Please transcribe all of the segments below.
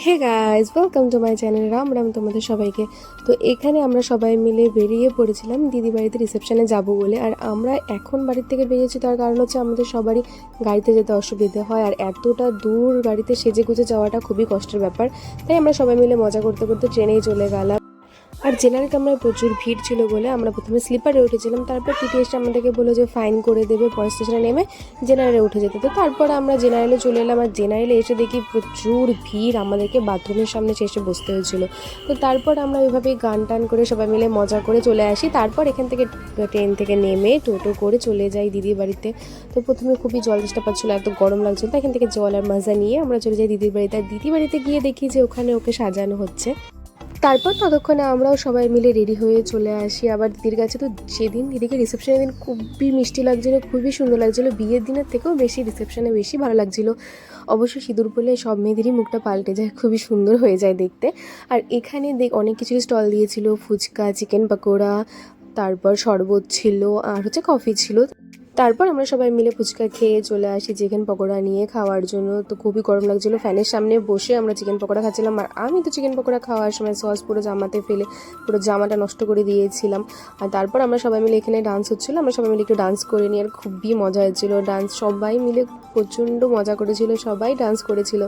Hey guys, welcome to my channel. Ram Ram তোমাদের সবাইকে। তো এখানে আমরা সবাই মিলে বেরিয়ে পড়েছিলাম দিদি বাড়িতে রিসেপশনে যাব বলে। আর আমরা এখন বাড়ির থেকে বেরিয়েছি, তার কারণ হচ্ছে আমাদের সবারই গাড়িতে যেতে অসুবিধে হয়, আর এতটা দূর গাড়িতে সেজে গুজে যাওয়াটা খুবই কষ্টের ব্যাপার। তাই আমরা সবাই মিলে মজা করতে করতে ট্রেনেই চলে গেলাম। আর জেনারেল কামরায় প্রচুর ভিড় ছিল বলে আমরা প্রথমে স্লিপারে উঠেছিলাম, তারপর টিটি এসে আমাদেরকে বললো যে ফাইন করে দেবে, পরের স্টেশনে নেমে জেনারেলে উঠে যেতে। তো তারপর আমরা জেনারেলে চলে এলাম, আর জেনারেলে এসে দেখি প্রচুর ভিড়, আমাদেরকে বাথরুমের সামনে এসে বসতে হয়েছিল। তো তারপর আমরা ওইভাবেই গান টান করে সবাই মিলে মজা করে চলে আসি। তারপর এখান থেকে ট্রেন থেকে নেমে টোটো করে চলে যাই দিদির বাড়িতে। তো প্রথমে খুবই জল চেষ্টা পাচ্ছিলো, এত গরম লাগছিল, তো এখান থেকে জল আর মজা নিয়ে আমরা চলে যাই দিদির বাড়িতে। আর দিদির বাড়িতে গিয়ে দেখি যে ওখানে ওকে সাজানো হচ্ছে। তারপর ততক্ষণে আমরাও সবাই মিলে রেডি হয়ে চলে আসি আবার দিদির কাছে। তো সেদিন দিদিকে রিসেপশনের দিন খুবই মিষ্টি লাগছিলো, খুবই সুন্দর লাগছিলো, বিয়ের দিনের থেকেও বেশি রিসেপশনে বেশি ভালো লাগছিলো। অবশ্য সিঁদুর পরলে সব মেয়েদেরই মুখটা পাল্টে যায়, খুবই সুন্দর হয়ে যায় দেখতে। আর এখানে অনেক কিছু স্টল দিয়েছিল, ফুচকা, চিকেন পকোড়া, তারপর শরবত ছিল, আর হচ্ছে কফি ছিল। তারপর আমরা সবাই মিলে ফুচকা খেয়ে চলে আসি চিকেন পকোড়া নিয়ে খাওয়ার জন্য। তো খুবই গরম লাগছিলো, ফ্যানের সামনে বসে আমরা চিকেন পকোড়া খাচ্ছিলাম। আর আমি তো চিকেন পকোড়া খাওয়ার সময় সস পুরো জামাতে ফেলে পুরো জামাটা নষ্ট করে দিয়েছিলাম। আর তারপর আমরা সবাই মিলে এখানে ডান্স হচ্ছিলো, আমরা সবাই মিলে একটু ডান্স করে নিই, আর খুবই মজা হয়েছিলো ডান্স। সবাই মিলে প্রচণ্ড মজা করেছিল, সবাই ডান্স করেছিল।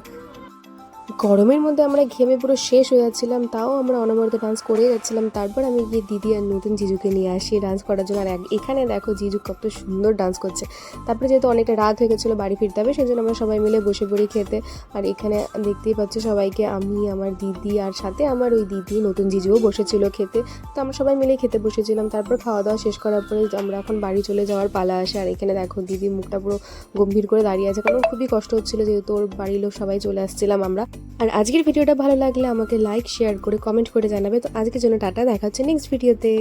গরমের মধ্যে আমরা ঘেমে পুরো শেষ হয়ে যাচ্ছিলাম, তাও আমরা অনবরত ডান্স করে যাচ্ছিলাম। তারপর আমি গিয়ে দিদি আর নতুন জিজুকে নিয়ে আসি ডান্স করার জন্য। আর এখানে দেখো জিজু কত সুন্দর ডান্স করছে। তারপরে যেহেতু অনেকটা রাত হয়ে গেছিলো, বাড়ি ফিরতে হবে, সেই জন্য আমরা সবাই মিলে বসে পড়ি খেতে। আর এখানে দেখতেই পাচ্ছ সবাইকে, আমি, আমার দিদি, আর সাথে আমার ওই দিদি নতুন জিজুও বসেছিল খেতে। তো আমরা সবাই মিলে খেতে বসেছিলাম। তারপর খাওয়া দাওয়া শেষ করার পরে আমরা এখন বাড়ি চলে যাওয়ার পালা আসে। আর এখানে দেখো দিদি মুখটা পুরো গম্ভীর করে দাঁড়িয়ে আছে, কারণ খুবই কষ্ট হচ্ছিলো, যেহেতু ওর বাড়ির লোক সবাই চলে আসছিলাম আমরা। আর আজকের ভিডিওটা ভালো লাগলে আমাকে লাইক, শেয়ার করে কমেন্ট করে জানাবে। তো আজকের জন্য টাটা, দেখা হচ্ছে নেক্সট ভিডিওতে।